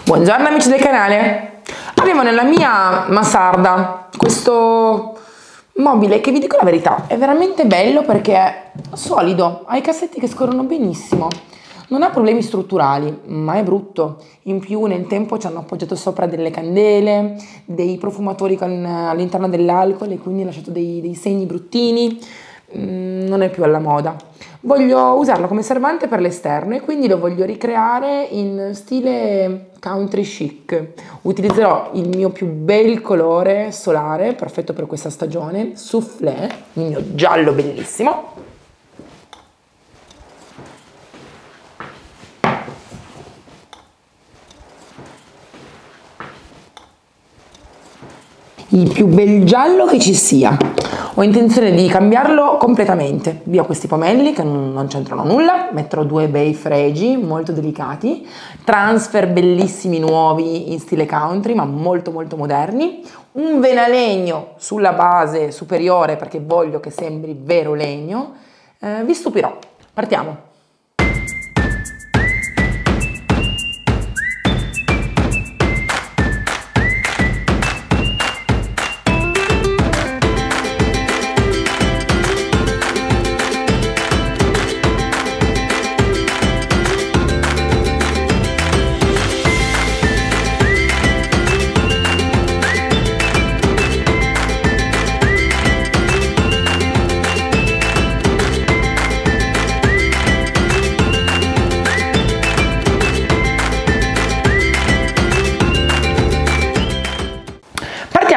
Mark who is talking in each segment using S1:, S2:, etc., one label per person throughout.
S1: Buongiorno amici del canale. Abbiamo nella mia mansarda questo mobile che, vi dico la verità, è veramente bello perché è solido, ha i cassetti che scorrono benissimo, non ha problemi strutturali, ma è brutto. In più nel tempo ci hanno appoggiato sopra delle candele, dei profumatori all'interno dell'alcol e quindi ha lasciato dei segni bruttini. Non è più alla moda. Voglio usarlo come servante per l'esterno e quindi lo voglio ricreare in stile country chic. Utilizzerò il mio più bel colore solare, perfetto per questa stagione, soufflé, il mio giallo bellissimo. Il più bel giallo che ci sia. Ho intenzione di cambiarlo completamente, via questi pomelli che non c'entrano nulla, metterò due bei fregi molto delicati, transfer bellissimi nuovi in stile country ma molto moderni, un venalegno sulla base superiore perché voglio che sembri vero legno. Vi stupirò, partiamo!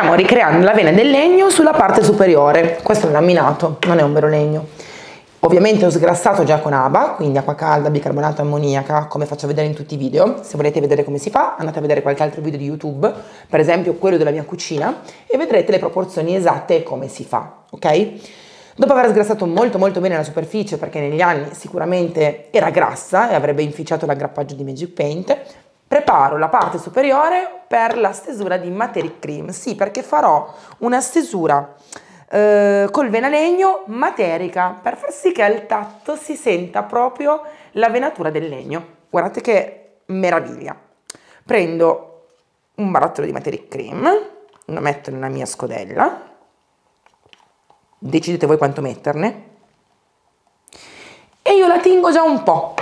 S1: Stiamo ricreando la vena del legno sulla parte superiore. Questo è un laminato, non è un vero legno. Ovviamente ho sgrassato già con ABA, quindi acqua calda, bicarbonato, ammoniaca, come faccio vedere in tutti i video. Se volete vedere come si fa, andate a vedere qualche altro video di YouTube, per esempio quello della mia cucina, e vedrete le proporzioni esatte e come si fa, ok? Dopo aver sgrassato molto bene la superficie, perché negli anni sicuramente era grassa e avrebbe inficiato l'aggrappaggio di Magic Paint, preparo la parte superiore per la stesura di Materic Cream. Sì, perché farò una stesura col venalegno materica per far sì che al tatto si senta proprio la venatura del legno. Guardate che meraviglia. Prendo un barattolo di Materic Cream, lo metto nella mia scodella, decidete voi quanto metterne, e io la tingo già un po'.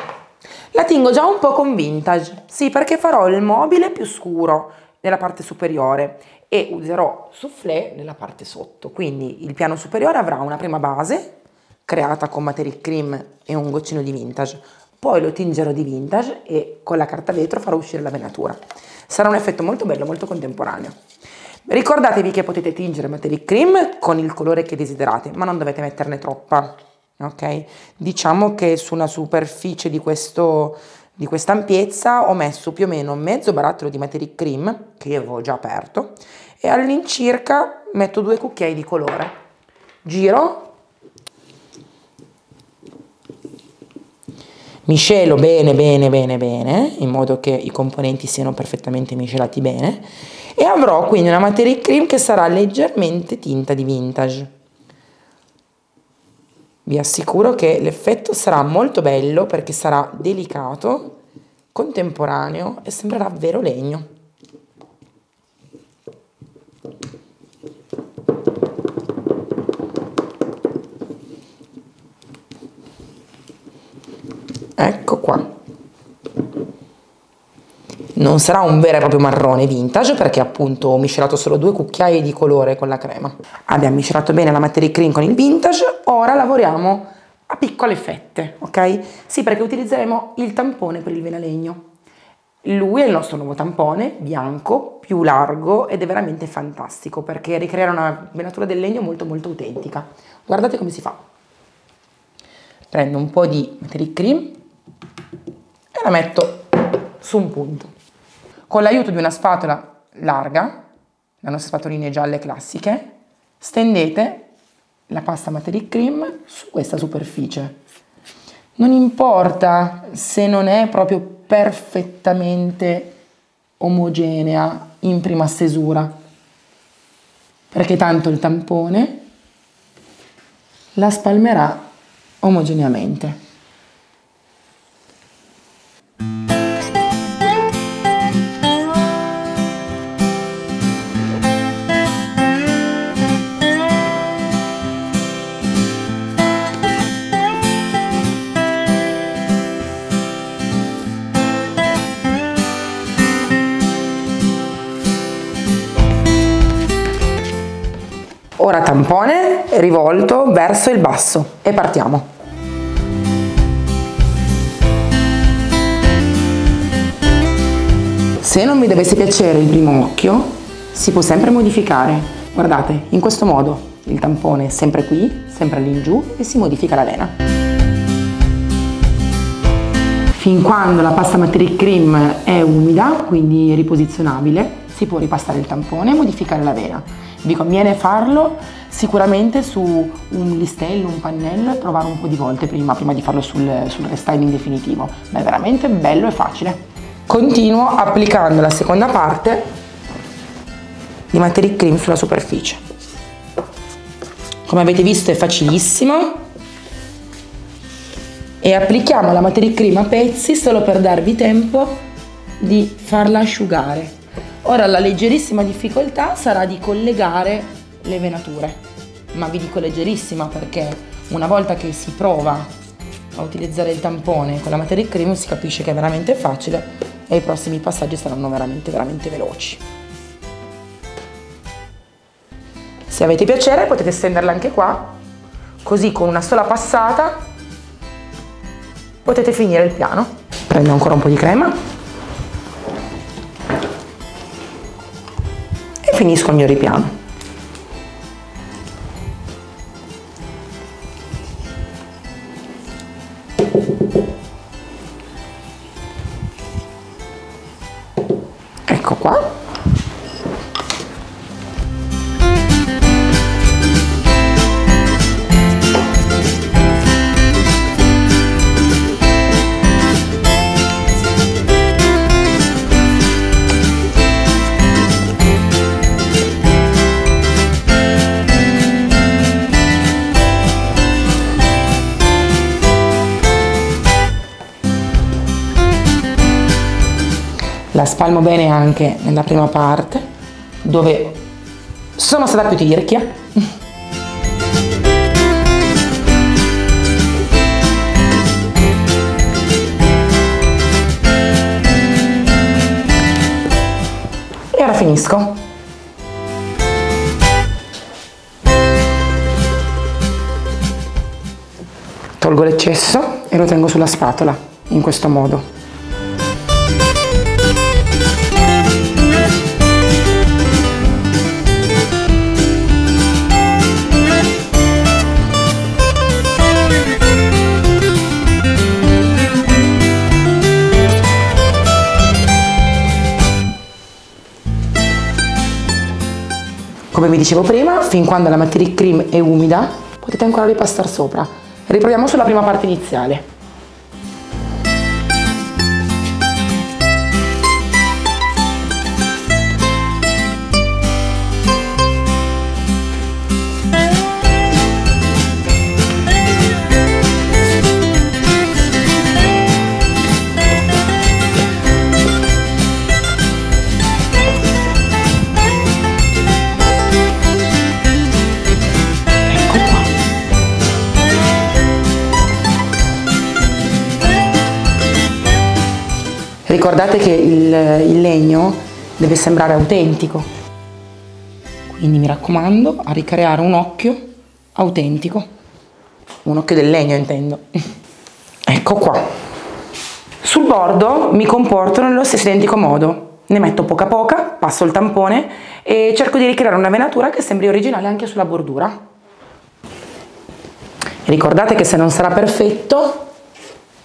S1: La tingo già un po' con Vintage, sì, perché farò il mobile più scuro nella parte superiore e userò soufflé nella parte sotto. Quindi il piano superiore avrà una prima base creata con Materic Cream e un goccino di Vintage, poi lo tingerò di Vintage e con la carta vetro farò uscire la venatura. Sarà un effetto molto bello, molto contemporaneo. Ricordatevi che potete tingere Materic Cream con il colore che desiderate, ma non dovete metterne troppa. Ok, diciamo che su una superficie di questa ampiezza ho messo più o meno mezzo barattolo di Materic Cream che io avevo già aperto e all'incirca metto 2 cucchiai di colore, giro, miscelo bene in modo che i componenti siano perfettamente miscelati bene e avrò quindi una Materic Cream che sarà leggermente tinta di Vintage. Vi assicuro che l'effetto sarà molto bello perché sarà delicato, contemporaneo e sembrerà vero legno. Ecco qua. Non sarà un vero e proprio marrone vintage perché appunto ho miscelato solo 2 cucchiai di colore con la crema. Abbiamo miscelato bene la Materic Cream con il vintage, ora lavoriamo a piccole fette, ok? Sì, perché utilizzeremo il tampone per il venalegno. Lui è il nostro nuovo tampone, bianco, più largo ed è veramente fantastico perché ricreerà una venatura del legno molto autentica. Guardate come si fa. Prendo un po' di Materic Cream e la metto su un punto. Con l'aiuto di una spatola larga, le nostre spatoline gialle classiche, stendete la pasta Materic Cream su questa superficie. Non importa se non è proprio perfettamente omogenea in prima stesura, perché tanto il tampone la spalmerà omogeneamente. Ora tampone rivolto verso il basso e partiamo. Se non vi dovesse piacere il primo occhio, si può sempre modificare. Guardate, in questo modo il tampone è sempre qui, sempre all'ingiù e si modifica la vena. Fin quando la pasta Materic Cream è umida, quindi riposizionabile, si può ripassare il tampone e modificare la vena. Vi conviene farlo sicuramente su un listello, un pannello e provare un po' di volte prima di farlo sul restyling definitivo. Ma è veramente bello e facile. Continuo applicando la seconda parte di Materic Cream sulla superficie. Come avete visto è facilissimo e applichiamo la Materic Cream a pezzi solo per darvi tempo di farla asciugare. Ora la leggerissima difficoltà sarà di collegare le venature, ma vi dico leggerissima perché una volta che si prova a utilizzare il tampone con la Materic Cream si capisce che è veramente facile e i prossimi passaggi saranno veramente veloci. Se avete piacere potete stenderla anche qua, così con una sola passata potete finire il piano. Prendo ancora un po' di crema e finisco il mio ripiano. Ecco qua. La spalmo bene anche nella prima parte, dove sono stata più tirchia. E ora finisco. Tolgo l'eccesso e lo tengo sulla spatola, in questo modo. Come vi dicevo prima, fin quando la Materic Cream è umida, potete ancora ripassare sopra. Riproviamo sulla prima parte iniziale. Ricordate che il legno deve sembrare autentico, quindi mi raccomando a ricreare un occhio autentico, un occhio del legno intendo. Ecco qua. Sul bordo mi comporto nello stesso identico modo, ne metto poca poca, passo il tampone e cerco di ricreare una venatura che sembri originale anche sulla bordura. Ricordate che se non sarà perfetto,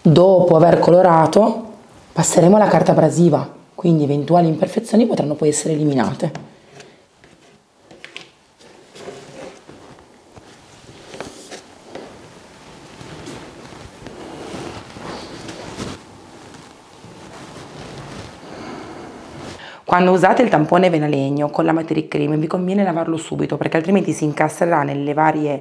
S1: dopo aver colorato passeremo alla carta abrasiva, quindi eventuali imperfezioni potranno poi essere eliminate. Quando usate il tampone venalegno con la Materic Cream vi conviene lavarlo subito perché altrimenti si incastrerà nelle varie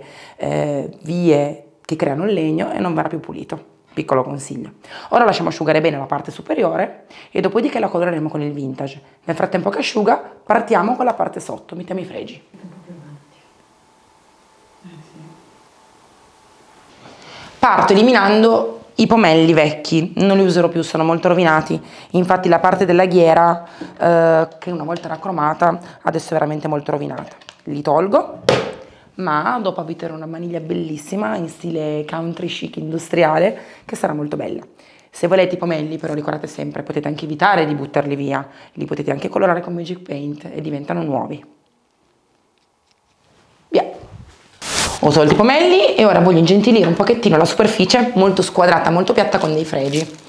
S1: vie che creano il legno e non verrà più pulito. Piccolo consiglio. Ora lasciamo asciugare bene la parte superiore e dopodiché la coloreremo con il vintage. Nel frattempo che asciuga partiamo con la parte sotto, mettiamo i fregi. Parto eliminando i pomelli vecchi, non li userò più, sono molto rovinati. Infatti la parte della ghiera che una volta era cromata adesso è veramente molto rovinata. Li tolgo, ma dopo avviterò una maniglia bellissima in stile country chic industriale che sarà molto bella. Se volete i pomelli, però ricordate sempre, potete anche evitare di buttarli via, li potete anche colorare con Magic Paint e diventano nuovi. Via! Ho tolto i pomelli e ora voglio ingentilire un pochettino la superficie molto squadrata, molto piatta con dei fregi.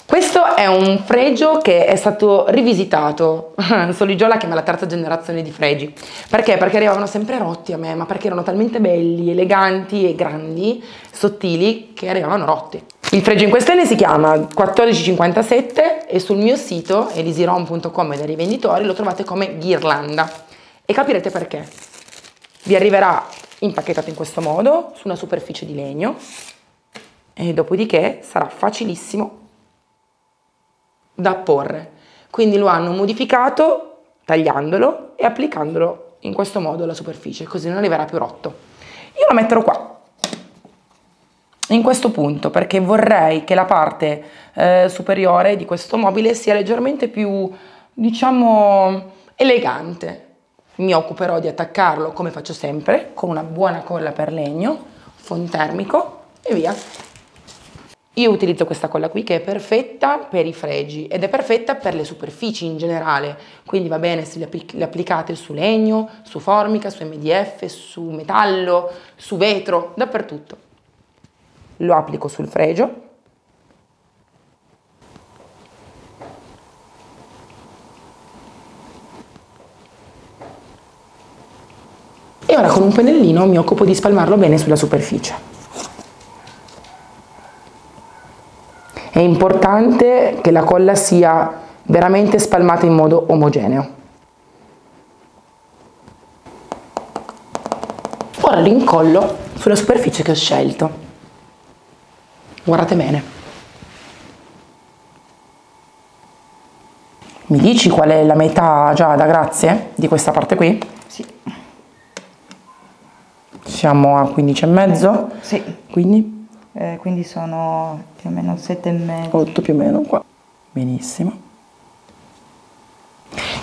S1: Questo è un fregio che è stato rivisitato, Soligio la chiama la terza generazione di fregi. Perché? Perché arrivavano sempre rotti a me, ma perché erano talmente belli, eleganti e grandi, sottili, che arrivavano rotti. Il fregio in questione si chiama 1457 e sul mio sito elisirom.com e dai rivenditori lo trovate come ghirlanda e capirete perché. Vi arriverà impacchettato in questo modo su una superficie di legno e dopodiché sarà facilissimo da apporre. Quindi lo hanno modificato tagliandolo e applicandolo in questo modo alla superficie, così non arriverà più rotto. Io lo metterò qua, in questo punto, perché vorrei che la parte superiore di questo mobile sia leggermente più, diciamo, elegante. Mi occuperò di attaccarlo, come faccio sempre, con una buona colla per legno, fontermico e via. Io utilizzo questa colla qui che è perfetta per i fregi ed è perfetta per le superfici in generale, quindi va bene se le applicate su legno, su formica, su MDF, su metallo, su vetro, dappertutto. Lo applico sul fregio e ora con un pennellino mi occupo di spalmarlo bene sulla superficie. È importante che la colla sia veramente spalmata in modo omogeneo. Ora l'incollo sulla superficie che ho scelto. Guardate bene. Mi dici qual è la metà, Giada, grazie, di questa parte qui?
S2: Sì.
S1: Siamo a 15,5?
S2: Sì.
S1: Quindi?
S2: Quindi sono più o meno 7,5.
S1: 8 più o meno qua. Benissimo.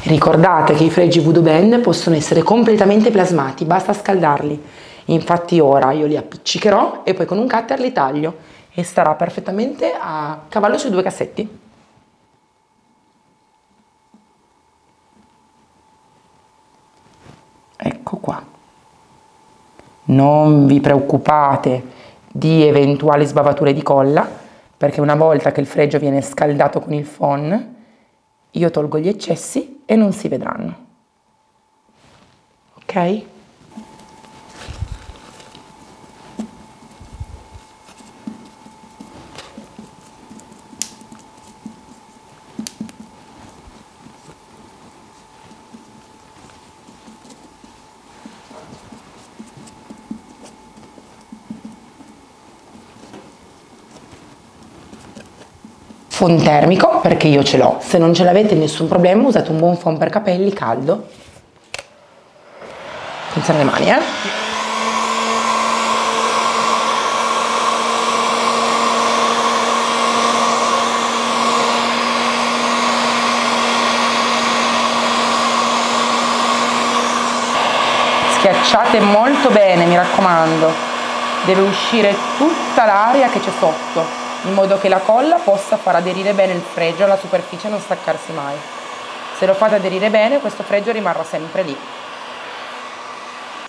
S1: Ricordate che i fregi Voodoo Ben possono essere completamente plasmati, basta scaldarli. Infatti ora io li appiccicherò e poi con un cutter li taglio e starà perfettamente a cavallo sui due cassetti. Ecco qua. Non vi preoccupate di eventuali sbavature di colla, perché una volta che il fregio viene scaldato con il phon, io tolgo gli eccessi e non si vedranno. Ok? Phon termico, perché io ce l'ho. Se non ce l'avete nessun problema, usate un buon phon per capelli caldo. Attenzione alle mani, Schiacciate molto bene, mi raccomando. Deve uscire tutta l'aria che c'è sotto, in modo che la colla possa far aderire bene il fregio alla superficie e non staccarsi mai. Se lo fate aderire bene, questo fregio rimarrà sempre lì.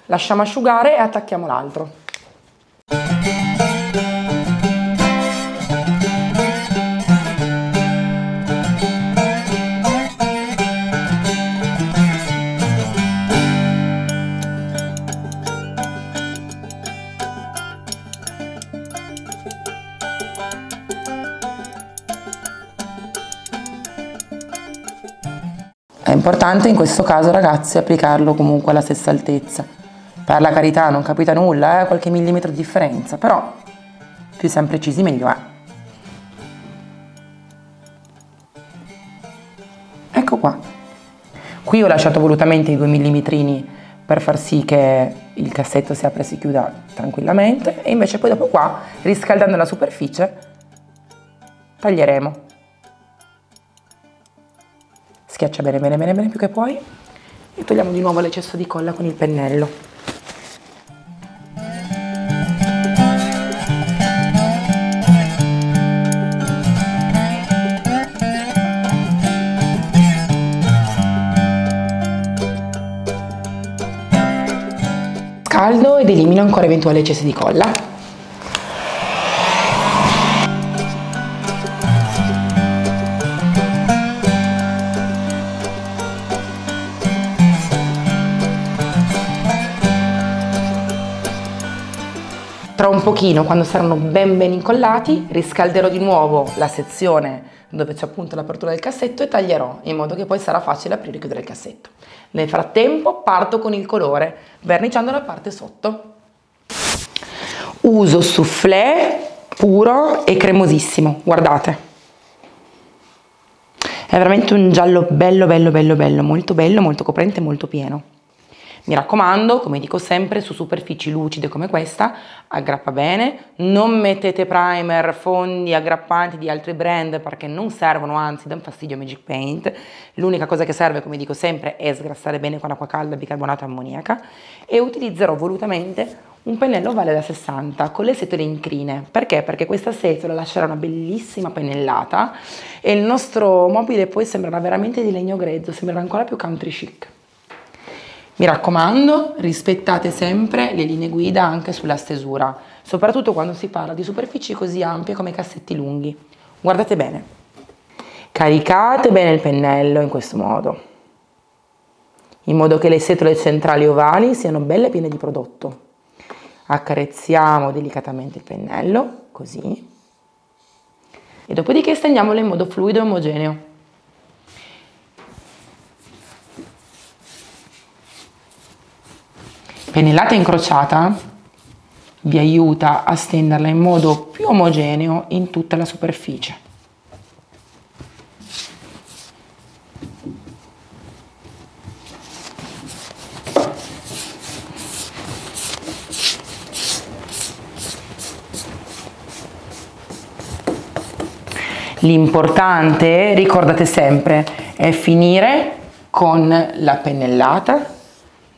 S1: Lasciamo asciugare e attacchiamo l'altro. È importante in questo caso, ragazzi, applicarlo comunque alla stessa altezza. Per la carità non capita nulla, qualche millimetro di differenza, però più siamo precisi meglio è. Ecco qua. Qui ho lasciato volutamente i 2 millimetrini per far sì che il cassetto si apre e si chiuda tranquillamente e invece poi dopo qua, riscaldando la superficie, taglieremo. Schiaccia bene più che puoi e togliamo di nuovo l'eccesso di colla con il pennello. caldo ed elimino ancora eventuali eccessi di colla. Tra un pochino, quando saranno ben incollati, riscalderò di nuovo la sezione dove c'è appunto l'apertura del cassetto e taglierò, in modo che poi sarà facile aprire e chiudere il cassetto. Nel frattempo parto con il colore, verniciando la parte sotto. Uso soufflé puro e cremosissimo, guardate. È veramente un giallo bello, molto coprente e molto pieno. Mi raccomando, come dico sempre, su superfici lucide come questa, aggrappa bene, non mettete primer, fondi, aggrappanti di altri brand perché non servono, anzi danno fastidio a Magic Paint. L'unica cosa che serve, come dico sempre, è sgrassare bene con acqua calda, bicarbonato e ammoniaca, e utilizzerò volutamente un pennello ovale da 60 con le setole incrine. Perché? Perché questa setola lascerà una bellissima pennellata e il nostro mobile poi sembrerà veramente di legno grezzo, sembrerà ancora più country chic. Mi raccomando, rispettate sempre le linee guida anche sulla stesura, soprattutto quando si parla di superfici così ampie come cassetti lunghi. Guardate bene. Caricate bene il pennello in questo modo, in modo che le setole centrali ovali siano belle piene di prodotto. Accarezziamo delicatamente il pennello, così, e dopodiché stendiamolo in modo fluido e omogeneo. Pennellata incrociata vi aiuta a stenderla in modo più omogeneo in tutta la superficie. L'importante, ricordate sempre, è finire con la pennellata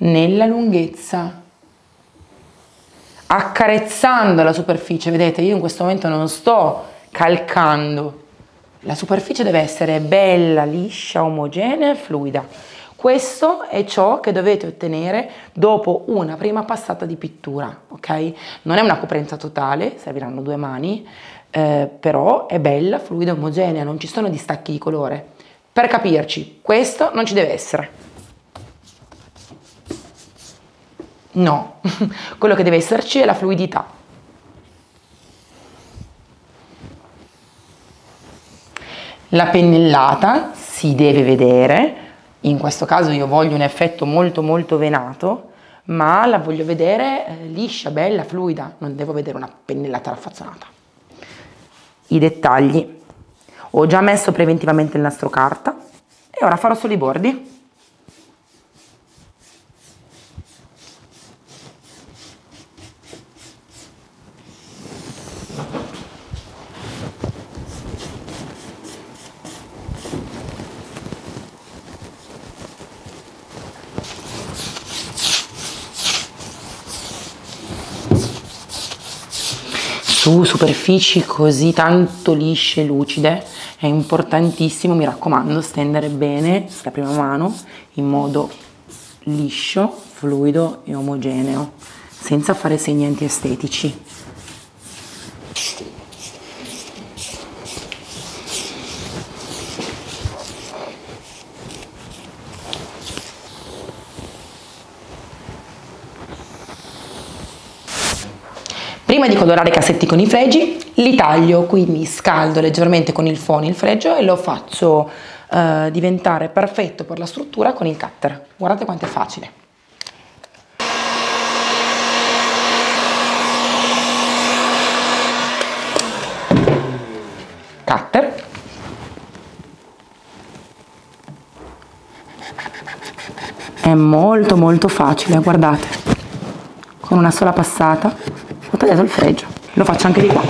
S1: nella lunghezza, accarezzando la superficie. Vedete, io in questo momento non sto calcando, la superficie deve essere bella, liscia, omogenea e fluida. Questo è ciò che dovete ottenere dopo una prima passata di pittura, ok? Non è una coprenza totale, serviranno 2 mani, però è bella, fluida, omogenea, non ci sono distacchi di colore. Per capirci, questo non ci deve essere. No, quello che deve esserci è la fluidità. La pennellata si deve vedere, in questo caso io voglio un effetto molto venato, ma la voglio vedere liscia, bella, fluida, non devo vedere una pennellata raffazzonata. I dettagli. Ho già messo preventivamente il nastro carta e ora farò solo i bordi. Su superfici così tanto lisce e lucide è importantissimo, mi raccomando, stendere bene la prima mano in modo liscio, fluido e omogeneo, senza fare segni antiestetici. Prima di colorare i cassetti con i fregi, li taglio, quindi scaldo leggermente con il phon il fregio e lo faccio diventare perfetto per la struttura con il cutter. Guardate quanto è facile. Cutter. È molto facile, guardate. Con una sola passata ho tagliato il fregio, lo faccio anche di qua.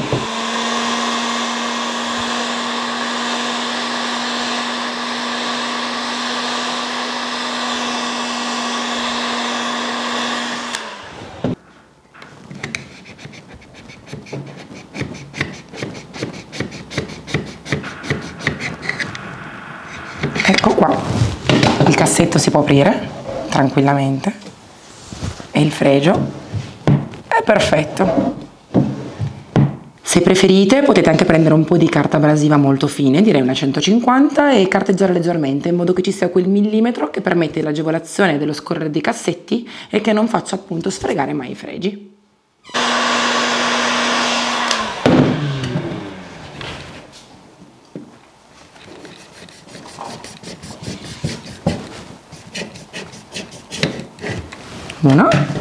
S1: Ecco qua, il cassetto si può aprire tranquillamente e il fregio perfetto. Se preferite potete anche prendere un po' di carta abrasiva molto fine, direi una 150, e carteggiare leggermente in modo che ci sia quel millimetro che permette l'agevolazione dello scorrere dei cassetti e che non faccia appunto sfregare mai i fregi. Una.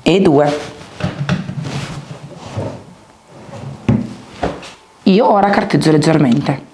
S1: E 2. Io ora carteggio leggermente.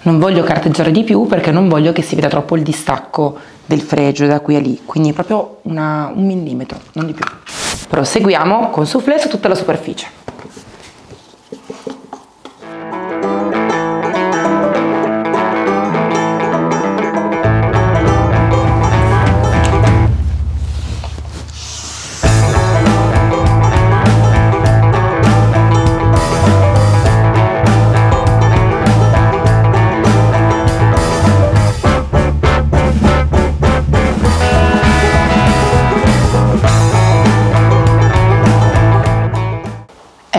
S1: Non voglio carteggiare di più perché non voglio che si veda troppo il distacco del fregio da qui a lì, quindi proprio un millimetro, non di più. Proseguiamo con soufflé su tutta la superficie.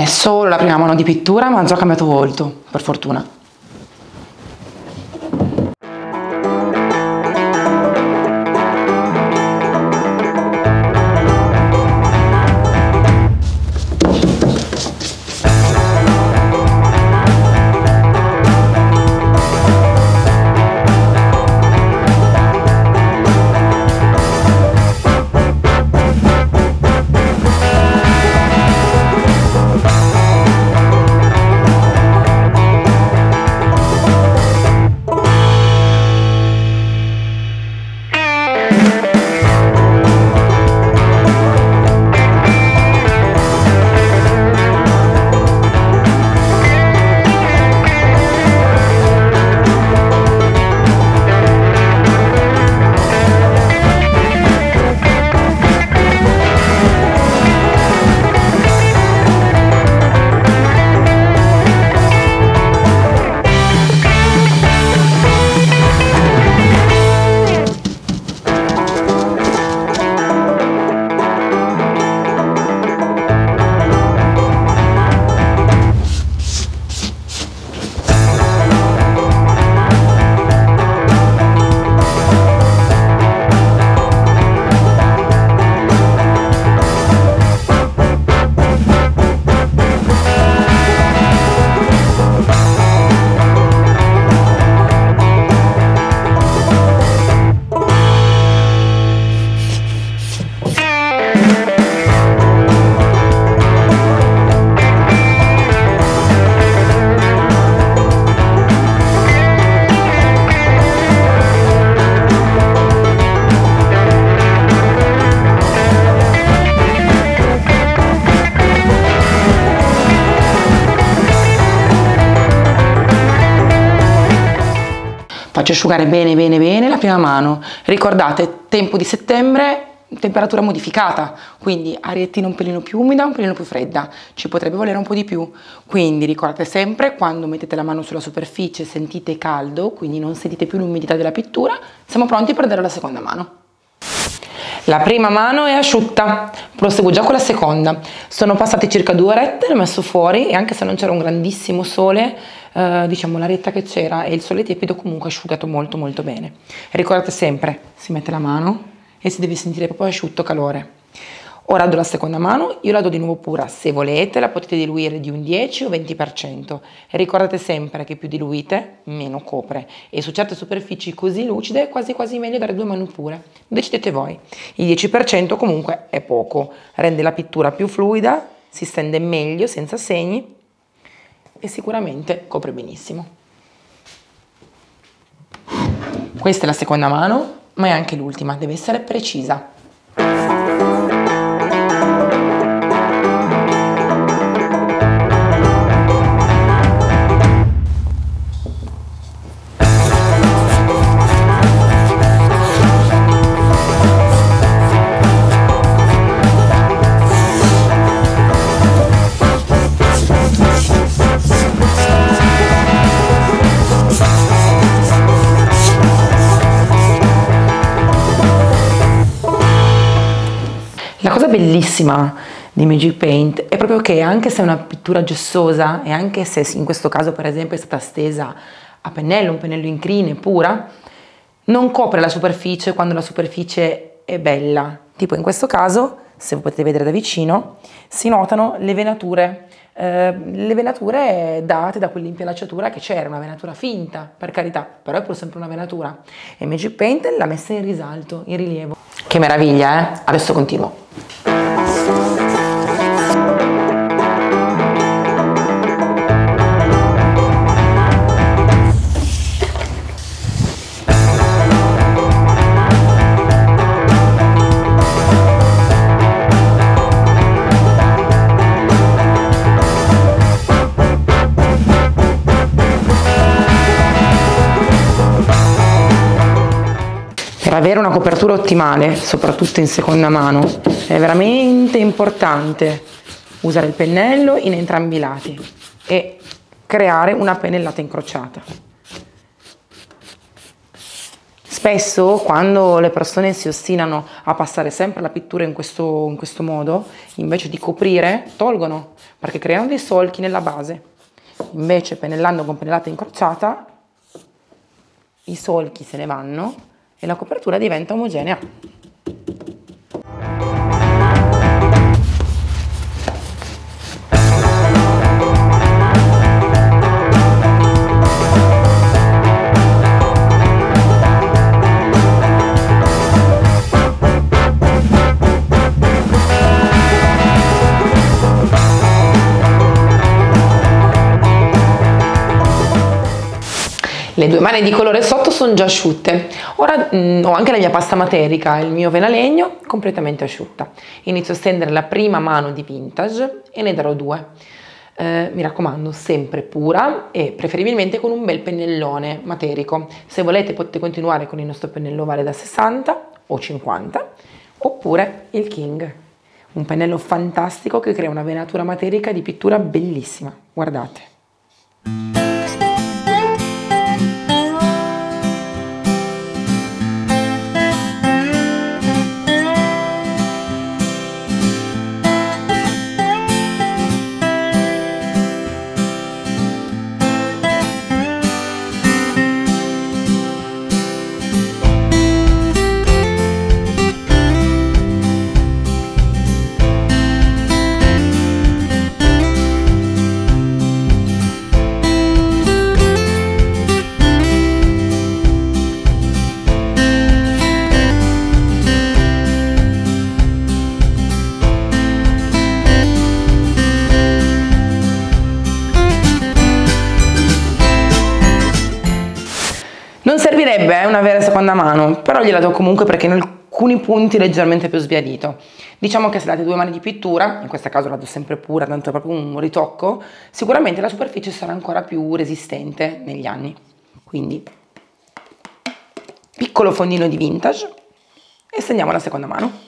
S1: Solo la prima mano di pittura, ma ha già cambiato volto, per fortuna. Faccio asciugare bene bene bene la prima mano. Ricordate, tempo di settembre, temperatura modificata, quindi ariettina un pelino più umida, un pelino più fredda, ci potrebbe volere un po' di più, quindi ricordate sempre quando mettete la mano sulla superficie sentite caldo, quindi non sentite più l'umidità della pittura, siamo pronti per dare la seconda mano. La prima mano è asciutta, proseguo già con la seconda. Sono passate circa 2 orette, l'ho messo fuori e anche se non c'era un grandissimo sole, diciamo l'arietta che c'era e il sole tiepido comunque ha asciugato molto molto bene. Ricordate sempre, si mette la mano e si deve sentire proprio asciutto calore. Ora do la seconda mano, io la do di nuovo pura, se volete la potete diluire di un 10 o 20%. E ricordate sempre che più diluite, meno copre. E su certe superfici così lucide è quasi quasi meglio dare 2 mani pure. Decidete voi. Il 10% comunque è poco, rende la pittura più fluida, si stende meglio, senza segni e sicuramente copre benissimo. Questa è la seconda mano, ma è anche l'ultima, deve essere precisa. La cosa bellissima di Magic Paint è proprio che anche se è una pittura gessosa e anche se in questo caso per esempio è stata stesa a pennello, un pennello in crine pura, non copre la superficie quando la superficie è bella. Tipo in questo caso, se potete vedere da vicino, si notano le venature date da quell'impiallacciatura che c'era, una venatura finta, per carità, però è pur sempre una venatura. E Magic Paint l'ha messa in risalto, in rilievo. Che meraviglia, eh? Adesso continuo. Per avere una copertura ottimale, soprattutto in seconda mano, è veramente importante usare il pennello in entrambi i lati e creare una pennellata incrociata. Spesso quando le persone si ostinano a passare sempre la pittura in questo modo, invece di coprire, tolgono, perché creano dei solchi nella base. Invece pennellando con pennellata incrociata, i solchi se ne vanno e la copertura diventa omogenea. Le 2 mani di colore sotto sono già asciutte. Ora ho anche la mia pasta materica, il mio venalegno, completamente asciutta. Inizio a stendere la prima mano di vintage e ne darò 2. Mi raccomando, sempre pura e preferibilmente con un bel pennellone materico. Se volete potete continuare con il nostro pennello ovale da 60 o 50, oppure il King. Un pennello fantastico che crea una venatura materica di pittura bellissima. Guardate. Non servirebbe una vera seconda mano, però gliela do comunque perché in alcuni punti leggermente più sbiadito. Diciamo che se date 2 mani di pittura, in questo caso la do sempre pura, tanto è proprio un ritocco, sicuramente la superficie sarà ancora più resistente negli anni. Quindi, piccolo fondino di vintage e stendiamo la seconda mano.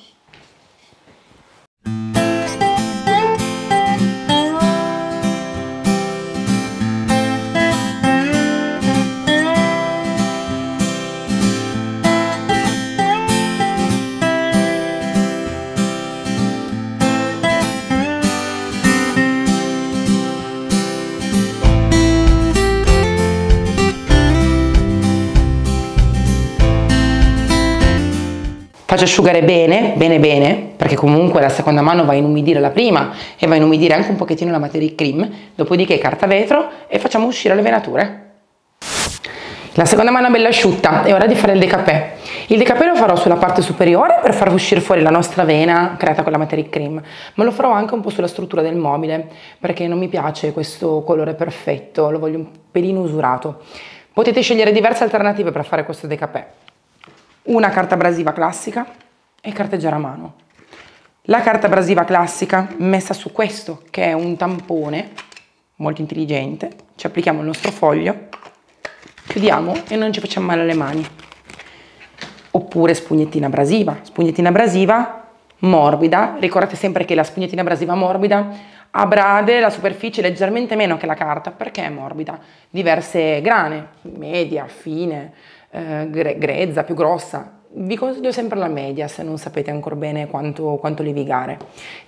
S1: Faccio asciugare bene, bene bene, perché comunque la seconda mano va a inumidire la prima e va a inumidire anche un pochettino la materia cream, dopodiché carta vetro e facciamo uscire le venature. La seconda mano è bella asciutta, è ora di fare il décapé. Il décapé lo farò sulla parte superiore per far uscire fuori la nostra vena creata con la materia cream, ma lo farò anche un po' sulla struttura del mobile, perché non mi piace questo colore perfetto, lo voglio un pelino usurato. Potete scegliere diverse alternative per fare questo décapé. Una carta abrasiva classica e carteggiare a mano. La carta abrasiva classica messa su questo, che è un tampone molto intelligente, ci applichiamo il nostro foglio, chiudiamo e non ci facciamo male alle mani. Oppure spugnettina abrasiva morbida. Ricordate sempre che la spugnettina abrasiva morbida abrade la superficie leggermente meno che la carta perché è morbida. Diverse grane, media, fine, grezza, più grossa. Vi consiglio sempre la media se non sapete ancora bene quanto levigare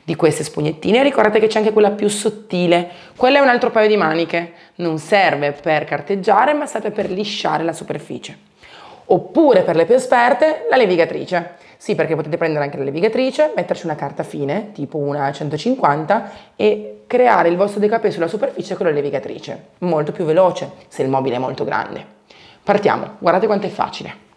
S1: di queste spugnettine. Ricordate che c'è anche quella più sottile, quella è un altro paio di maniche, non serve per carteggiare ma serve per lisciare la superficie. Oppure per le più esperte la levigatrice, sì, perché potete prendere anche la levigatrice, metterci una carta fine tipo una 150 e creare il vostro décapé sulla superficie con la levigatrice, molto più veloce se il mobile è molto grande. Partiamo, guardate quanto è facile.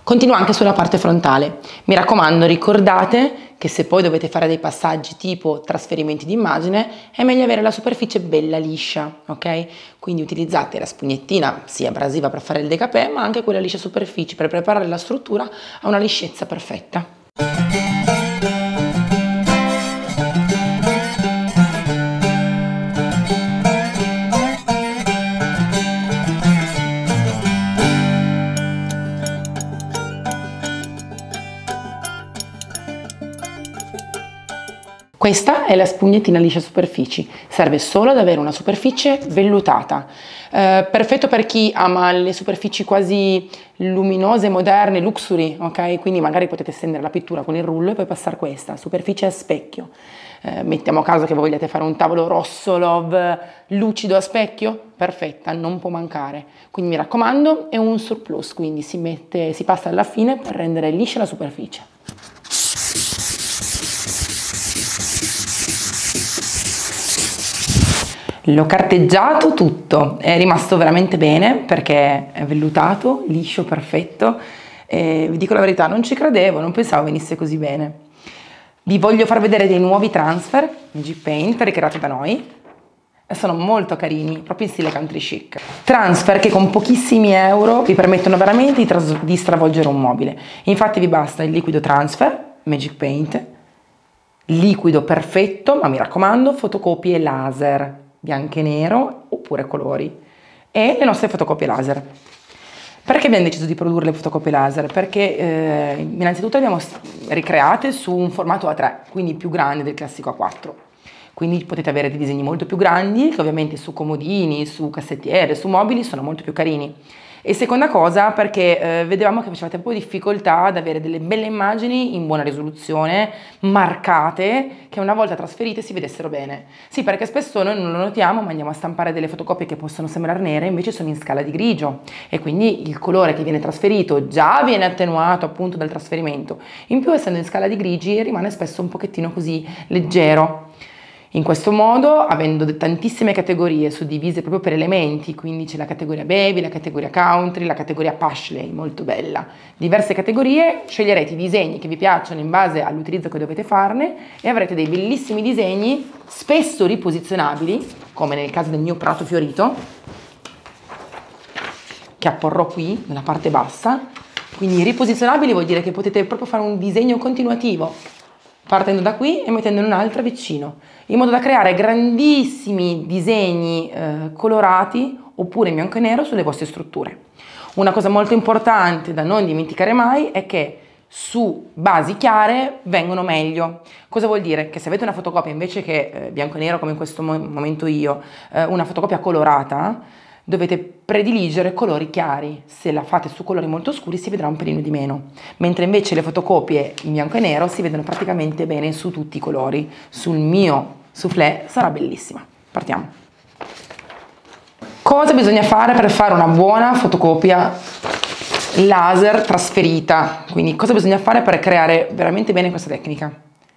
S1: Continuo anche sulla parte frontale. Mi raccomando, ricordate che se poi dovete fare dei passaggi tipo trasferimenti di immagine, è meglio avere la superficie bella liscia, ok? Quindi utilizzate la spugnettina sia abrasiva per fare il décapé, ma anche quella liscia superficie per preparare la struttura a una liscezza perfetta. Questa è la spugnettina liscia superfici, serve solo ad avere una superficie vellutata, perfetto per chi ama le superfici quasi luminose, moderne, luxury, ok? Quindi magari potete stendere la pittura con il rullo e poi passare questa, superficie a specchio. Mettiamo a caso che vogliate fare un tavolo rosso, love, lucido a specchio, perfetta, non può mancare. Quindi mi raccomando, è un surplus, quindi si passa alla fine per rendere liscia la superficie. L'ho carteggiato tutto, è rimasto veramente bene perché è vellutato, liscio, perfetto. E vi dico la verità, non ci credevo, non pensavo venisse così bene. Vi voglio far vedere dei nuovi transfer Magic Paint ricreati da noi e sono molto carini, proprio in stile country chic. Transfer che con pochissimi euro vi permettono veramente di stravolgere un mobile. Infatti vi basta il liquido transfer, Magic Paint, liquido perfetto, ma mi raccomando, fotocopie laser. Bianco e nero oppure colori e le nostre fotocopie laser. Perché abbiamo deciso di produrre le fotocopie laser? Perché innanzitutto le abbiamo ricreate su un formato A3, quindi più grande del classico A4. Quindi potete avere dei disegni molto più grandi che ovviamente su comodini, su cassettiere, su mobili sono molto più carini. E seconda cosa perché vedevamo che facevate un po' di difficoltà ad avere delle belle immagini in buona risoluzione, marcate, che una volta trasferite si vedessero bene. Sì, perché spesso noi non lo notiamo, ma andiamo a stampare delle fotocopie che possono sembrare nere, invece sono in scala di grigio e quindi il colore che viene trasferito già viene attenuato appunto dal trasferimento. In più, essendo in scala di grigi, rimane spesso un pochettino così leggero. In questo modo, avendo tantissime categorie suddivise proprio per elementi, quindi c'è la categoria baby, la categoria country, la categoria pashley, molto bella. Diverse categorie, sceglierete i disegni che vi piacciono in base all'utilizzo che dovete farne e avrete dei bellissimi disegni, spesso riposizionabili, come nel caso del mio prato fiorito, che apporrò qui, nella parte bassa. Quindi riposizionabili vuol dire che potete proprio fare un disegno continuativo, partendo da qui e mettendone un'altra vicino, in modo da creare grandissimi disegni colorati oppure in bianco e nero sulle vostre strutture. Una cosa molto importante da non dimenticare mai è che su basi chiare vengono meglio. Cosa vuol dire? Che se avete una fotocopia invece che bianco e nero come in questo momento io, una fotocopia colorata, dovete prediligere colori chiari. Se la fate su colori molto scuri si vedrà un pelino di meno, mentre invece le fotocopie in bianco e nero si vedono praticamente bene su tutti i colori. Sul mio soufflé sarà bellissima. Partiamo. Cosa bisogna fare per fare una buona fotocopia laser trasferita? Quindi cosa bisogna fare per creare veramente bene questa tecnica?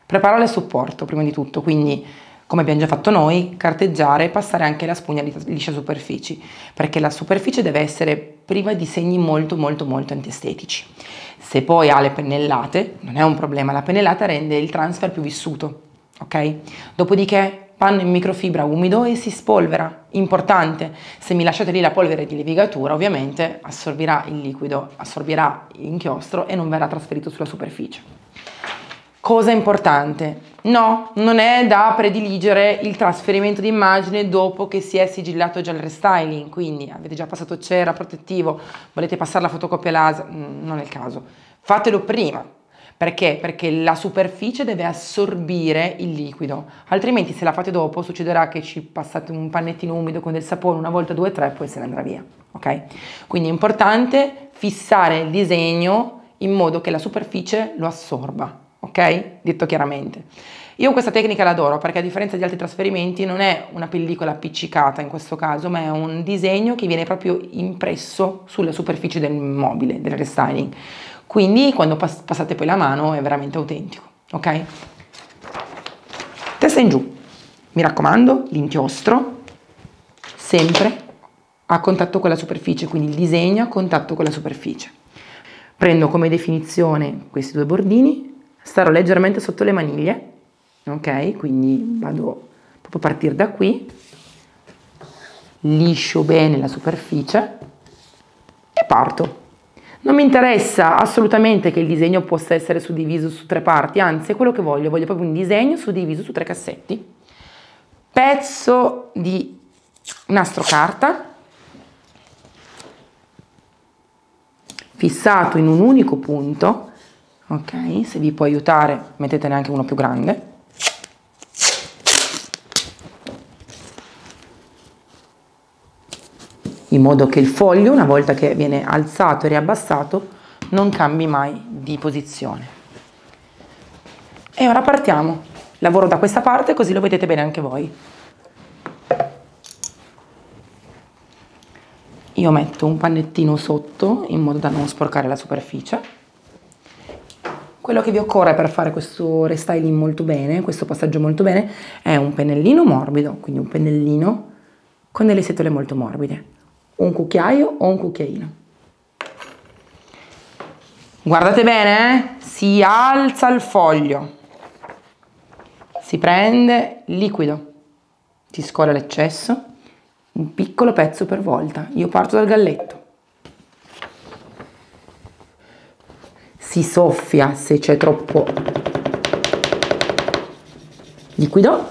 S1: Preparare il supporto prima di tutto, quindi come abbiamo già fatto noi, carteggiare e passare anche la spugna liscia superfici, perché la superficie deve essere priva di segni molto antiestetici. Se poi ha le pennellate, non è un problema, la pennellata rende il transfer più vissuto, ok? Dopodiché panno in microfibra umido e si spolvera. Importante, se mi lasciate lì la polvere di levigatura, ovviamente assorbirà il liquido, assorbirà l'inchiostro e non verrà trasferito sulla superficie. Cosa importante, no, non è da prediligere il trasferimento di immagine dopo che si è sigillato già il restyling, quindi avete già passato cera, protettivo, volete passare la fotocopia laser, non è il caso. Fatelo prima, perché? Perché la superficie deve assorbire il liquido, altrimenti se la fate dopo succederà che ci passate un pannettino umido con del sapone una volta, due, tre, poi se ne andrà via, ok? Quindi è importante fissare il disegno in modo che la superficie lo assorba. Ok? Detto chiaramente. Io questa tecnica l'adoro perché a differenza di altri trasferimenti non è una pellicola appiccicata in questo caso, ma è un disegno che viene proprio impresso sulla superficie del mobile, del restyling. Quindi quando passate poi la mano è veramente autentico, ok? Testa in giù. Mi raccomando, l'inchiostro sempre a contatto con la superficie, quindi il disegno a contatto con la superficie. Prendo come definizione questi due bordini, starò leggermente sotto le maniglie, ok? Quindi vado proprio a partire da qui, liscio bene la superficie e parto. Non mi interessa assolutamente che il disegno possa essere suddiviso su 3 parti, anzi è quello che voglio proprio un disegno suddiviso su 3 cassetti. Pezzo di nastro carta, fissato in un unico punto. Ok, se vi può aiutare mettetene anche uno più grande. In modo che il foglio, una volta che viene alzato e riabbassato, non cambi mai di posizione. E ora partiamo. Lavoro da questa parte così lo vedete bene anche voi. Io metto un pannettino sotto in modo da non sporcare la superficie. Quello che vi occorre per fare questo restyling molto bene, questo passaggio molto bene, è un pennellino morbido, quindi un pennellino con delle setole molto morbide, un cucchiaio o un cucchiaino. Guardate bene, si alza il foglio, si prende liquido, si scola l'eccesso, un piccolo pezzo per volta. Io parto dal galletto. Si soffia se c'è troppo liquido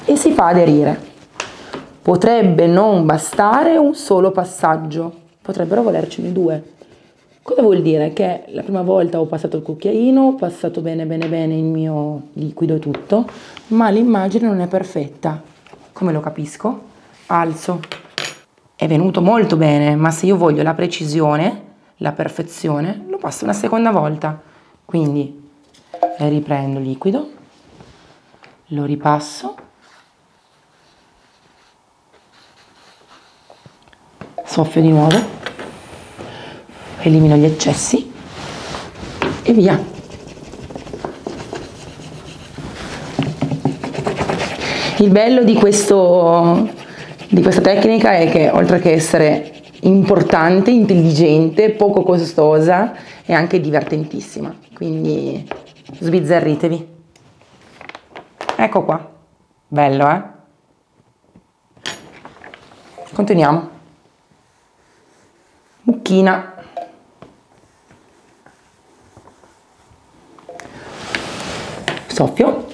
S1: e si fa aderire. Potrebbe non bastare un solo passaggio, potrebbero volercene 2. Cosa vuol dire? Che la prima volta ho passato il cucchiaino, ho passato bene il mio liquido e tutto, ma l'immagine non è perfetta. Come lo capisco? Alzo. È venuto molto bene, ma se io voglio la precisione, la perfezione, lo passo una seconda volta. Quindi riprendo il liquido, lo ripasso, soffio di nuovo, elimino gli eccessi e via. Il bello di questa tecnica è che oltre che essere importante, intelligente, poco costosa, è anche divertentissima, quindi sbizzarritevi. Ecco qua, bello, eh? Continuiamo. Mucchina. Soffio.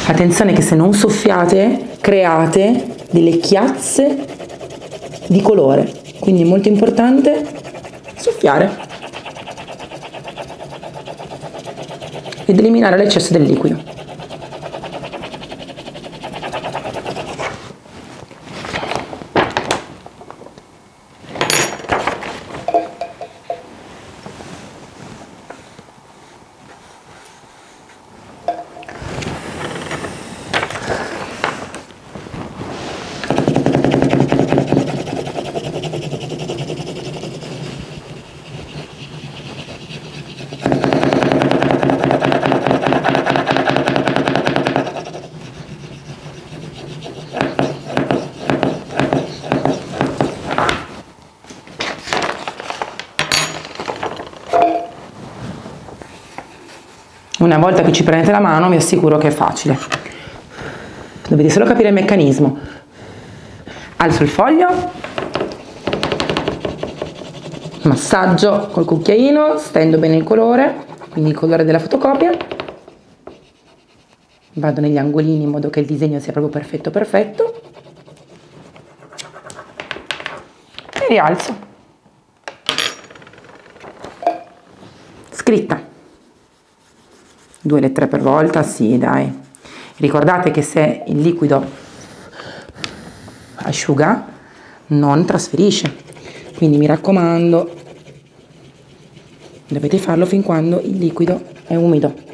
S1: Attenzione che se non soffiate create delle chiazze di colore, quindi è molto importante soffiare. ed eliminare l'eccesso del liquido. Una volta che ci prendete la mano vi assicuro che è facile, dovete solo capire il meccanismo. Alzo il foglio, massaggio col cucchiaino, stendo bene il colore, quindi il colore della fotocopia, vado negli angolini in modo che il disegno sia proprio perfetto perfetto e rialzo. Scritta. 2 lettere per volta, sì dai. Ricordate che se il liquido asciuga non trasferisce, quindi mi raccomando dovete farlo fin quando il liquido è umido.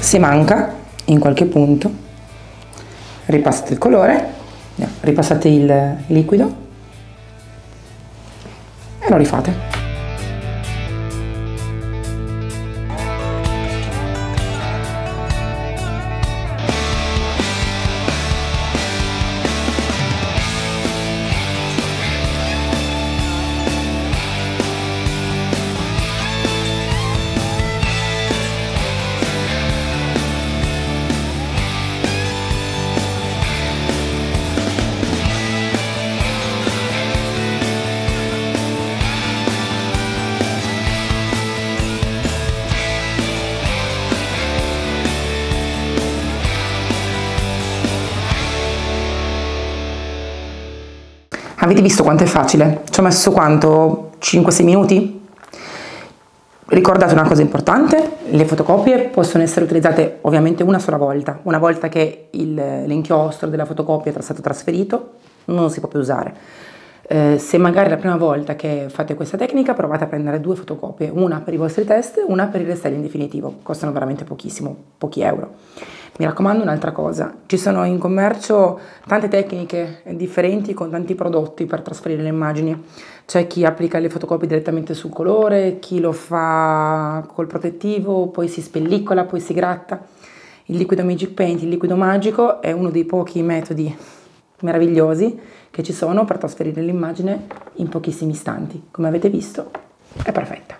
S1: Se manca in qualche punto ripassate il colore, ripassate il liquido e lo rifate. Avete visto quanto è facile? Ci ho messo quanto? 5-6 minuti? Ricordate una cosa importante, le fotocopie possono essere utilizzate ovviamente una sola volta. Una volta che l'inchiostro della fotocopia è stato trasferito, non si può più usare. Se magari è la prima volta che fate questa tecnica, provate a prendere 2 fotocopie, una per i vostri test, una per il restyling definitivo. Costano veramente pochissimo, pochi euro. Mi raccomando un'altra cosa, ci sono in commercio tante tecniche differenti con tanti prodotti per trasferire le immagini. C'è chi applica le fotocopie direttamente sul colore, chi lo fa col protettivo, poi si spellicola, poi si gratta. Il liquido Magic Paint, il liquido magico, è uno dei pochi metodi meravigliosi che ci sono per trasferire l'immagine in pochissimi istanti. Come avete visto, è perfetta.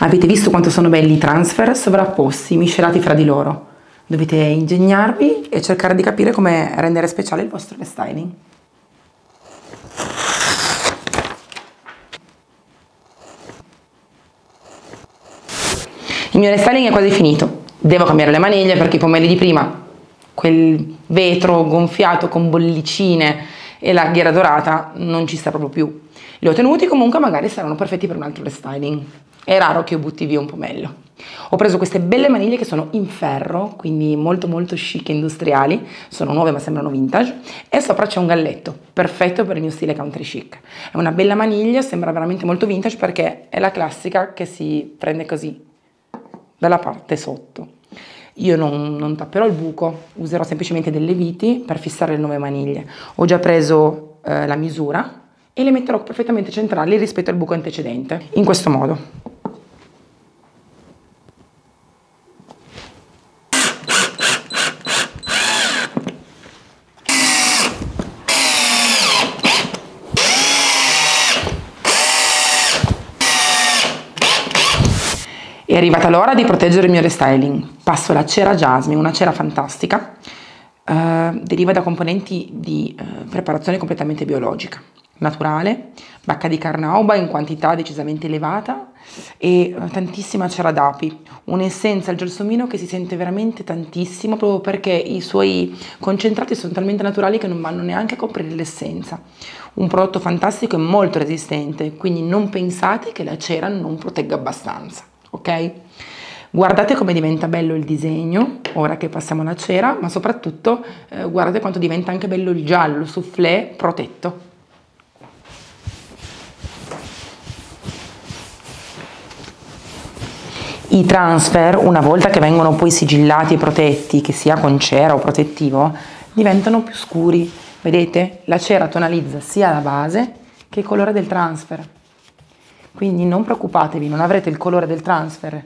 S1: Avete visto quanto sono belli i transfer sovrapposti, miscelati fra di loro? Dovete ingegnarvi e cercare di capire come rendere speciale il vostro restyling. Il mio restyling è quasi finito. Devo cambiare le maniglie perché i pomelli di prima, quel vetro gonfiato con bollicine e la ghiera dorata, non ci sta proprio più. Li ho tenuti, comunque magari saranno perfetti per un altro restyling. È raro che io butti via un pomello. Ho preso queste belle maniglie che sono in ferro, quindi molto molto chic e industriali, sono nuove ma sembrano vintage, e sopra c'è un galletto, perfetto per il mio stile country chic. È una bella maniglia, sembra veramente molto vintage perché è la classica che si prende così, dalla parte sotto. Io non tapperò il buco, userò semplicemente delle viti per fissare le nuove maniglie. Ho già preso la misura e le metterò perfettamente centrali rispetto al buco antecedente, in questo modo. È arrivata l'ora di proteggere il mio restyling. Passo la cera Jasmine, una cera fantastica, deriva da componenti di preparazione completamente biologica, naturale, bacca di carnauba in quantità decisamente elevata e tantissima cera d'api, un'essenza al gelsomino che si sente veramente tantissimo proprio perché i suoi concentrati sono talmente naturali che non vanno neanche a coprire l'essenza. Un prodotto fantastico e molto resistente, quindi non pensate che la cera non protegga abbastanza. Ok? Guardate come diventa bello il disegno ora che passiamo alla cera, ma soprattutto guardate quanto diventa anche bello il giallo soufflé protetto. I transfer, una volta che vengono poi sigillati e protetti, che sia con cera o protettivo, diventano più scuri. Vedete? La cera tonalizza sia la base che il colore del transfer. Quindi non preoccupatevi, non avrete il colore del transfer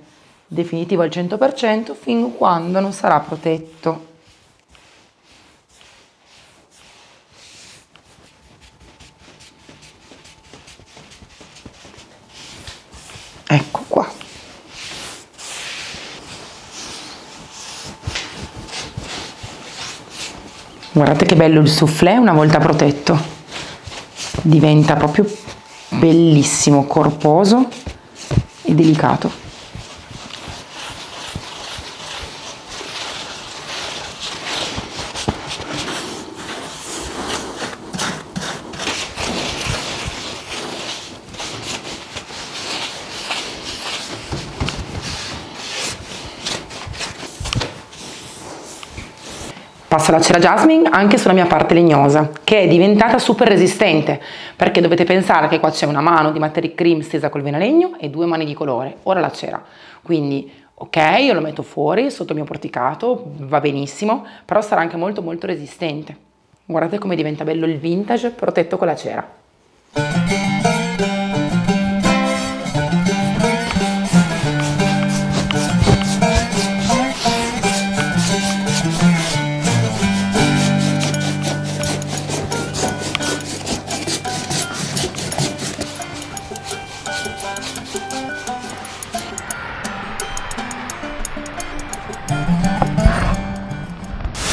S1: definitivo al 100% fin quando non sarà protetto. Ecco qua. Guardate che bello il soufflé una volta protetto. Diventa proprio bellissimo, corposo e delicato. Passo la cera Jasmine anche sulla mia parte legnosa, che è diventata super resistente, perché dovete pensare che qua c'è una mano di Materic Cream stesa col venalegno e 2 mani di colore, ora la cera. Quindi, ok, io lo metto fuori, sotto il mio porticato, va benissimo, però sarà anche molto molto resistente. Guardate come diventa bello il vintage protetto con la cera.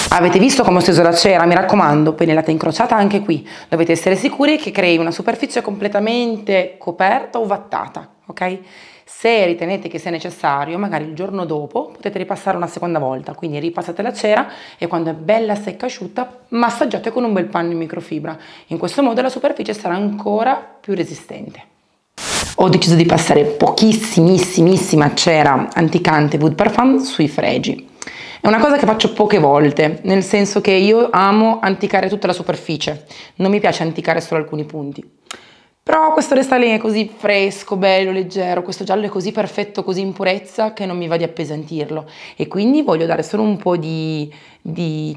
S1: Avete visto come ho steso la cera? Mi raccomando, pennellata incrociata anche qui. Dovete essere sicuri che crei una superficie completamente coperta o vattata, ok? Se ritenete che sia necessario, magari il giorno dopo potete ripassare una seconda volta, quindi ripassate la cera e quando è bella secca asciutta massaggiate con un bel panno in microfibra. In questo modo la superficie sarà ancora più resistente. Ho deciso di passare pochissimissima cera anticante Wood Parfum sui fregi. È una cosa che faccio poche volte, nel senso che io amo anticare tutta la superficie, non mi piace anticare solo alcuni punti. Però questo restyling è così fresco, bello, leggero, questo giallo è così perfetto, così in purezza che non mi va di appesantirlo e quindi voglio dare solo un po' di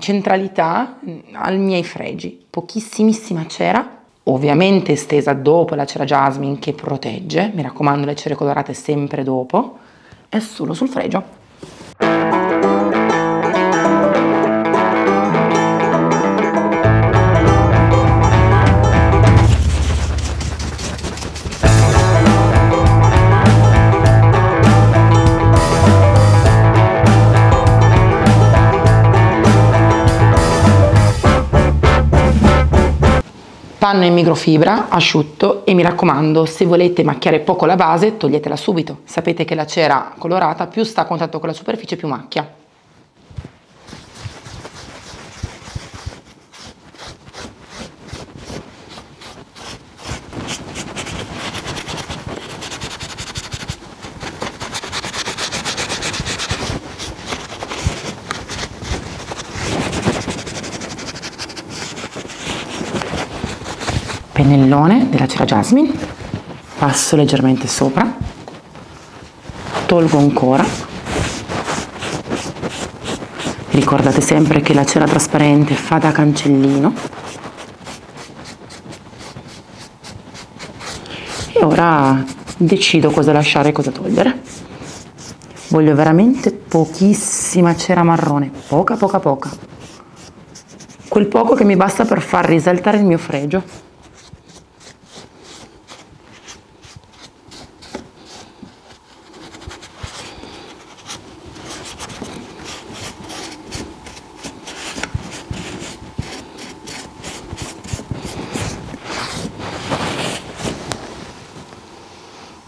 S1: centralità ai miei fregi. Pochissimissima cera, ovviamente stesa dopo la cera Jasmine che protegge, mi raccomando le cere colorate sempre dopo, è solo sul fregio. Panno in microfibra, asciutto, e mi raccomando, se volete macchiare poco la base, toglietela subito. Sapete che la cera colorata più sta a contatto con la superficie più macchia. Pennellone della cera Jasmine, passo leggermente sopra, tolgo ancora. Ricordate sempre che la cera trasparente fa da cancellino. E ora decido cosa lasciare e cosa togliere. Voglio veramente pochissima cera marrone, poca. Quel poco che mi basta per far risaltare il mio fregio.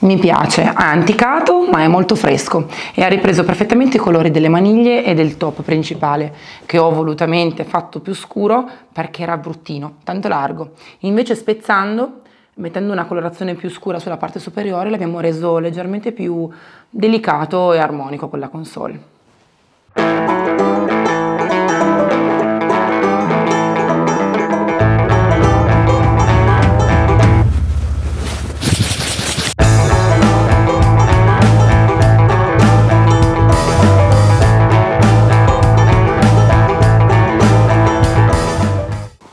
S1: Mi piace, ha anticato ma è molto fresco e ha ripreso perfettamente i colori delle maniglie e del top principale, che ho volutamente fatto più scuro perché era bruttino, tanto largo. Invece spezzando, mettendo una colorazione più scura sulla parte superiore, l'abbiamo reso leggermente più delicato e armonico con la console.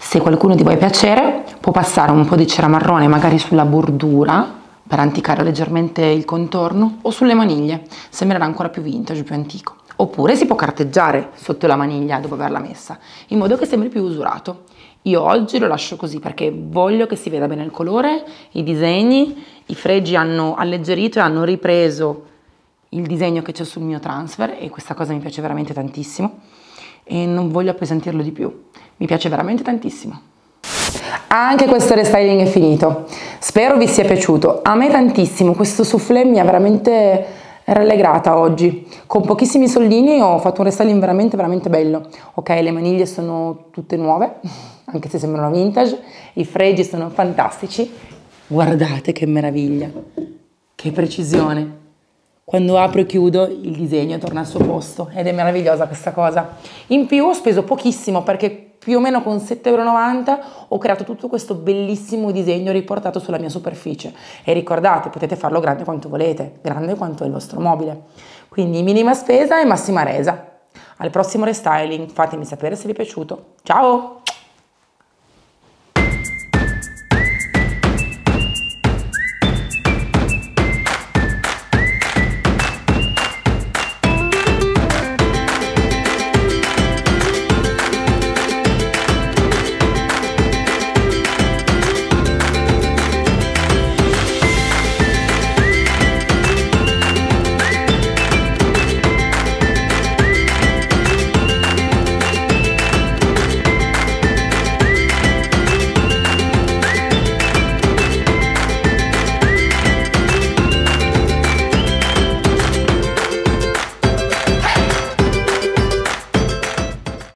S1: Se qualcuno di voi piacere, può passare un po' di cera marrone magari sulla bordura per anticare leggermente il contorno o sulle maniglie, sembrerà ancora più vintage, più antico. Oppure si può carteggiare sotto la maniglia dopo averla messa, in modo che sembri più usurato. Io oggi lo lascio così perché voglio che si veda bene il colore, i disegni, i fregi hanno alleggerito e hanno ripreso il disegno che c'è sul mio transfer e questa cosa mi piace veramente tantissimo e non voglio appesantirlo di più. Mi piace veramente tantissimo. Anche questo restyling è finito. Spero vi sia piaciuto. A me tantissimo. Questo soufflé mi ha veramente rallegrata oggi. Con pochissimi soldini ho fatto un restyling veramente bello. Ok, le maniglie sono tutte nuove, anche se sembrano vintage. I fregi sono fantastici. Guardate che meraviglia. Che precisione. Quando apro e chiudo il disegno torna al suo posto ed è meravigliosa questa cosa. In più ho speso pochissimo perché più o meno con 7,90 € ho creato tutto questo bellissimo disegno riportato sulla mia superficie. E ricordate, potete farlo grande quanto volete, grande quanto è il vostro mobile. Quindi minima spesa e massima resa. Al prossimo restyling, fatemi sapere se vi è piaciuto. Ciao!